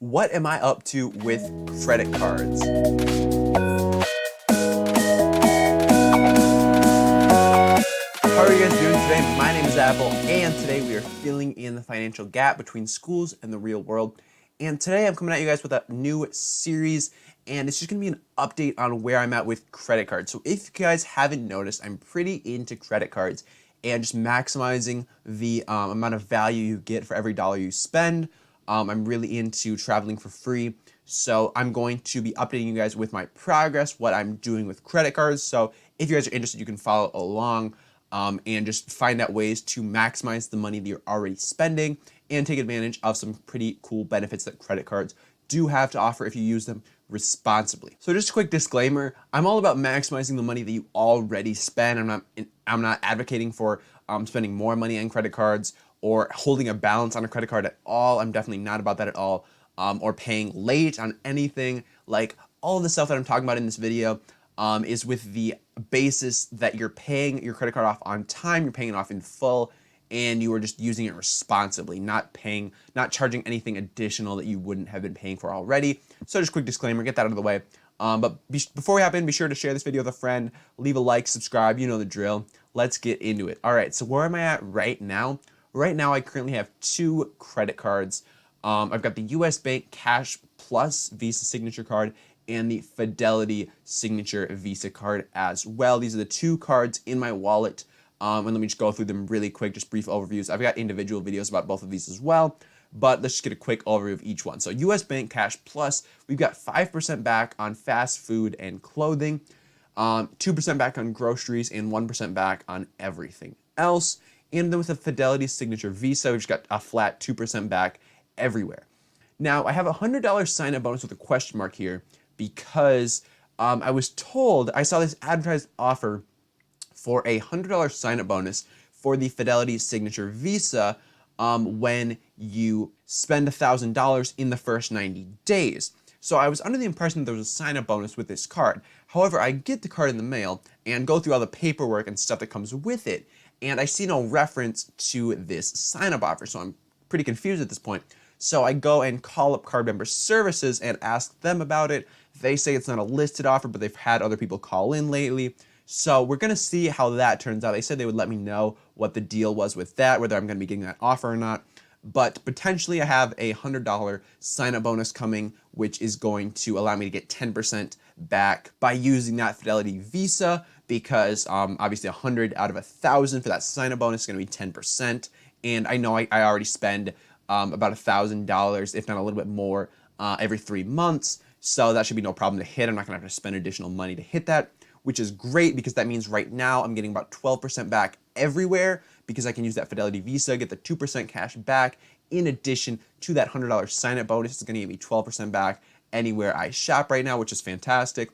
What am I up to with credit cards? How are you guys doing today? My name is Apple, and today we are filling in the financial gap between schools and the real world. And today I'm coming at you guys with a new series, and it's just going to be an update on where I'm at with credit cards. So if you guys haven't noticed, I'm pretty into credit cards and just maximizing the amount of value you get for every dollar you spend. I'm really into traveling for free, so I'm going to be updating you guys with my progress, what I'm doing with credit cards. So if you guys are interested, you can follow along and just find out ways to maximize the money that you're already spending and take advantage of some pretty cool benefits that credit cards do have to offer if you use them responsibly. So just a quick disclaimer, I'm all about maximizing the money that you already spend. I'm not advocating for spending more money on credit cards or holding a balance on a credit card at all. I'm definitely not about that at all. Or paying late on anything. Like, all of the stuff that I'm talking about in this video is with the basis that you're paying your credit card off on time, you're paying it off in full, and you are just using it responsibly, not charging anything additional that you wouldn't have been paying for already. So just quick disclaimer, get that out of the way. Before we hop in, be sure to share this video with a friend, leave a like, subscribe, you know the drill. Let's get into it. All right, so where am I at right now? Right now, I currently have 2 credit cards. I've got the US Bank Cash Plus Visa Signature Card and the Fidelity Signature Visa Card as well. These are the 2 cards in my wallet. And let me just go through them really quick, just brief overviews. I've got individual videos about both of these as well, but let's just get a quick overview of each one. So US Bank Cash Plus, we've got 5% back on fast food and clothing, 2% back on groceries, and 1% back on everything else. And then with the Fidelity Signature Visa, we've just got a flat 2% back everywhere. Now, I have a $100 sign-up bonus with a question mark here because I was told, I saw this advertised offer for a $100 sign-up bonus for the Fidelity Signature Visa when you spend $1,000 in the first 90 days. So I was under the impression that there was a sign-up bonus with this card. However, I get the card in the mail and go through all the paperwork and stuff that comes with it, and I see no reference to this sign-up offer, so I'm pretty confused at this point. So I go and call up Card Member Services and ask them about it. They say it's not a listed offer, but they've had other people call in lately. So we're going to see how that turns out. They said they would let me know what the deal was with that, whether I'm going to be getting that offer or not. But potentially I have a $100 sign-up bonus coming, which is going to allow me to get 10% back by using that Fidelity Visa, because obviously 100 out of 1,000 for that sign-up bonus is going to be 10%. And I know I already spend about $1,000, if not a little bit more, every 3 months. So that should be no problem to hit. I'm not going to have to spend additional money to hit that, which is great because that means right now I'm getting about 12% back everywhere because I can use that Fidelity Visa, get the 2% cash back. In addition to that $100 sign-up bonus, it's going to give me 12% back anywhere I shop right now, which is fantastic.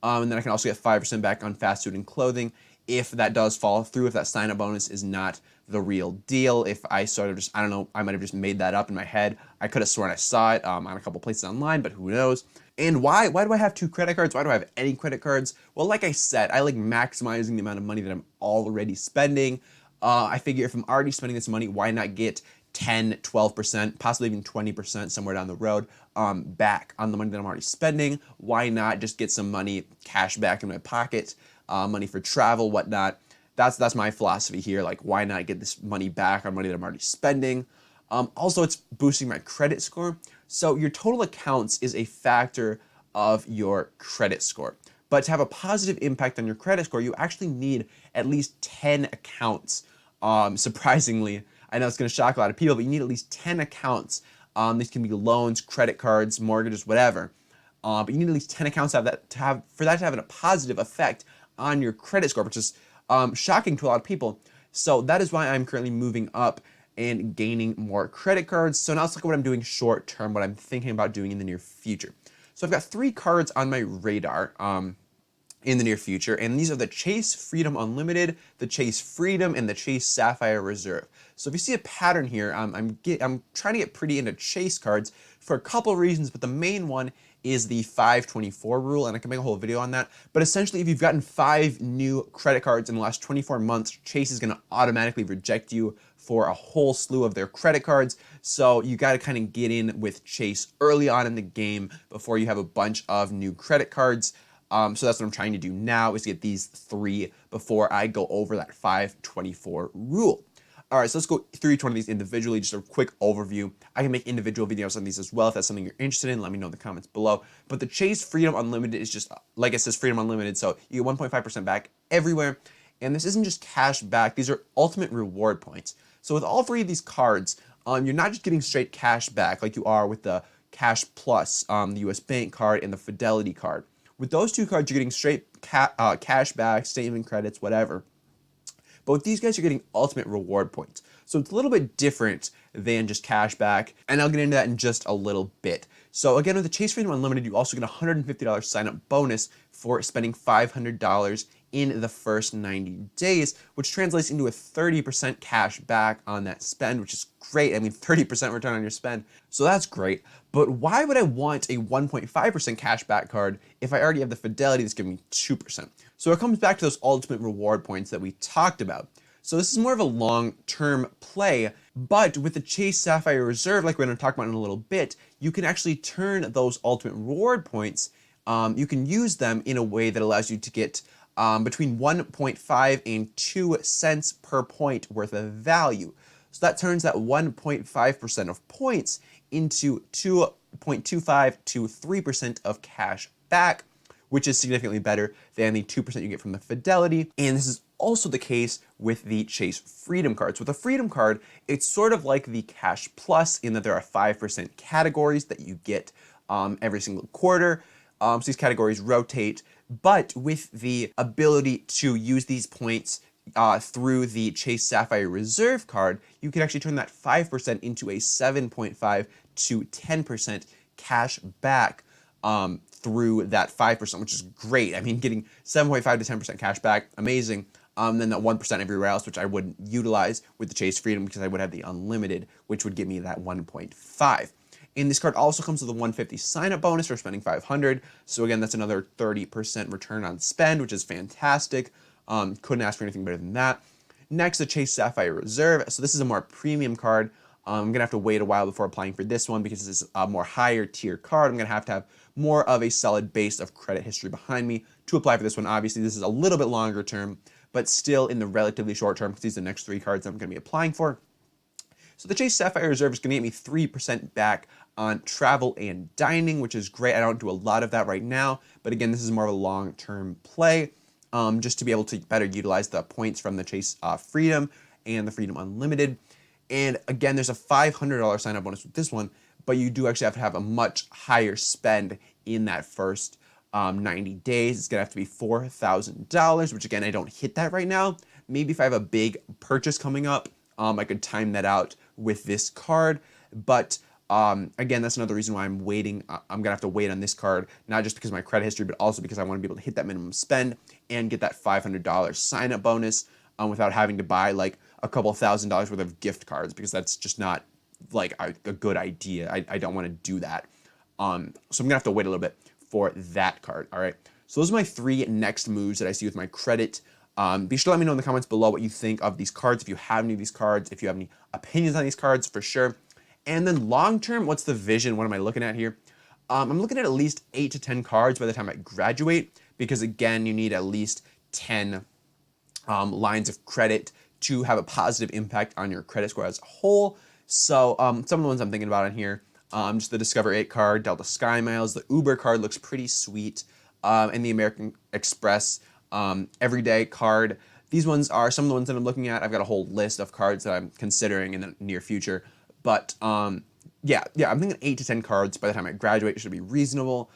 And then I can also get 5% back on fast food and clothing if that does fall through, if that sign-up bonus is not the real deal. If I sort of just, I don't know, I might have just made that up in my head. I could have sworn I saw it on a couple places online, but who knows. And why do I have 2 credit cards? Why do I have any credit cards? Well, like I said, I like maximizing the amount of money that I'm already spending. I figure if I'm already spending this money, why not get 10, 12%, possibly even 20% somewhere down the road back on the money that I'm already spending? Why not just get some money, cash back in my pocket, money for travel, whatnot? That's my philosophy here. Like, why not get this money back on money that I'm already spending? Also, it's boosting my credit score. So your total accounts is a factor of your credit score. But to have a positive impact on your credit score, you actually need at least 10 accounts. Surprisingly, I know it's going to shock a lot of people, but you need at least 10 accounts. These can be loans, credit cards, mortgages, whatever. But you need at least 10 accounts for that to have a positive effect on your credit score, which is shocking to a lot of people. So that is why I'm currently moving up and gaining more credit cards. So now let's look at what I'm doing short term, what I'm thinking about doing in the near future. So I've got 3 cards on my radar. And in the near future, and these are the Chase Freedom Unlimited, the Chase Freedom, and the Chase Sapphire Reserve. So if you see a pattern here, I'm trying to get pretty into Chase cards for a couple reasons, but the main one is the 524 rule, and I can make a whole video on that. But essentially, if you've gotten 5 new credit cards in the last 24 months, Chase is going to automatically reject you for a whole slew of their credit cards. So you got to kind of get in with Chase early on in the game before you have a bunch of new credit cards. So that's what I'm trying to do now, is get these 3 before I go over that 524 rule. All right, so let's go through each one of these individually, just a quick overview. I can make individual videos on these as well. If that's something you're interested in, let me know in the comments below. But the Chase Freedom Unlimited is just, like it says, Freedom Unlimited, so you get 1.5% back everywhere. And this isn't just cash back, these are ultimate reward points. So with all 3 of these cards, you're not just getting straight cash back like you are with the Cash Plus, the US Bank card, and the Fidelity card. With those 2 cards, you're getting straight cash back, statement credits, whatever. But with these guys, you're getting ultimate reward points. So it's a little bit different than just cash back, and I'll get into that in just a little bit. So again, with the Chase Freedom Unlimited, you also get a $150 sign-up bonus for spending $500 in the first 90 days, which translates into a 30% cash back on that spend, which is great. I mean, 30% return on your spend. So that's great. But why would I want a 1.5% cash back card if I already have the Fidelity that's giving me 2%? So it comes back to those ultimate reward points that we talked about. So this is more of a long-term play, but with the Chase Sapphire Reserve, like we're going to talk about in a little bit, you can actually turn those ultimate reward points, you can use them in a way that allows you to get between 1.5 and 2 cents per point worth of value. So that turns that 1.5% of points into 2.25 to 3% of cash back, which is significantly better than the 2% you get from the Fidelity. And this is also the case with the Chase Freedom cards. With a Freedom card, it's sort of like the Cash Plus in that there are 5% categories that you get every single quarter. So these categories rotate, but with the ability to use these points through the Chase Sapphire Reserve card, you can actually turn that 5% into a 7.5 to 10% cash back through that 5%, which is great. I mean, getting 7.5 to 10% cash back, amazing. Then that 1% everywhere else, which I wouldn't utilize with the Chase Freedom because I would have the unlimited, which would give me that 1.5. And this card also comes with a 150 sign-up bonus for spending $500. So again, that's another 30% return on spend, which is fantastic. Couldn't ask for anything better than that. Next, the Chase Sapphire Reserve. So this is a more premium card. I'm gonna have to wait a while before applying for this one because this is a more higher tier card. I'm gonna have to have more of a solid base of credit history behind me to apply for this one. Obviously, this is a little bit longer term, but still in the relatively short term because these are the next 3 cards I'm gonna be applying for. So the Chase Sapphire Reserve is gonna get me 3% back on travel and dining, which is great. I don't do a lot of that right now, but again, this is more of a long-term play, just to be able to better utilize the points from the Chase Freedom and the Freedom Unlimited. And again, there's a $500 sign-up bonus with this one, but you do actually have to have a much higher spend in that first 90 days. It's gonna have to be $4,000, which again, I don't hit that right now. Maybe if I have a big purchase coming up, I could time that out with this card, but again, that's another reason why I'm waiting. I'm gonna have to wait on this card, not just because of my credit history, but also because I want to be able to hit that minimum spend and get that $500 sign-up bonus without having to buy like a couple $1,000s worth of gift cards, because that's just not like a good idea. I don't want to do that. So I'm gonna have to wait a little bit for that card. All right. So those are my 3 next moves that I see with my credit. Be sure to let me know in the comments below what you think of these cards, if you have any of these cards, if you have any opinions on these cards, for sure. And then long term, what's the vision? What am I looking at here? I'm looking at least 8 to 10 cards by the time I graduate, because again, you need at least 10 lines of credit to have a positive impact on your credit score as a whole. So some of the ones I'm thinking about in here, just the Discover 8 card, Delta Sky Miles, the Uber card looks pretty sweet, and the American Express Everyday card. These ones are some of the ones that I'm looking at. I've got a whole list of cards that I'm considering in the near future. But yeah, I'm thinking 8 to 10 cards by the time I graduate should be reasonable.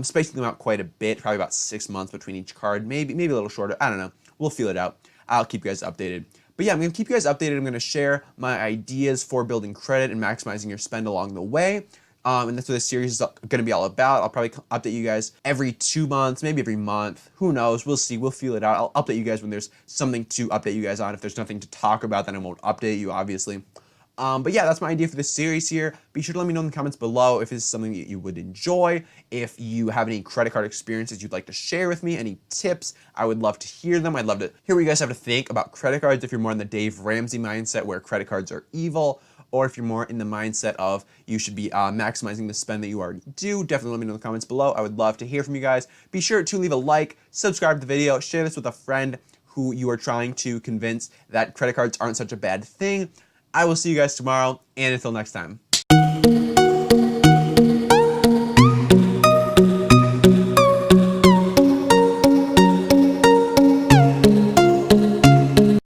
Spacing them out quite a bit, probably about 6 months between each card, maybe a little shorter. I don't know. We'll feel it out. I'll keep you guys updated. But yeah, I'm going to keep you guys updated. I'm going to share my ideas for building credit and maximizing your spend along the way. And that's what this series is going to be all about. I'll probably update you guys every 2 months, maybe every month. Who knows? We'll see. We'll feel it out. I'll update you guys when there's something to update you guys on. If there's nothing to talk about, then I won't update you, obviously. But yeah, that's my idea for this series here. Be sure to let me know in the comments below if this is something that you would enjoy. If you have any credit card experiences you'd like to share with me, any tips, I would love to hear them. I'd love to hear what you guys have to think about credit cards. If you're more in the Dave Ramsey mindset where credit cards are evil, or if you're more in the mindset of you should be maximizing the spend that you already do, definitely let me know in the comments below. I would love to hear from you guys. Be sure to leave a like, subscribe to the video, share this with a friend who you are trying to convince that credit cards aren't such a bad thing. I will see you guys tomorrow, and until next time.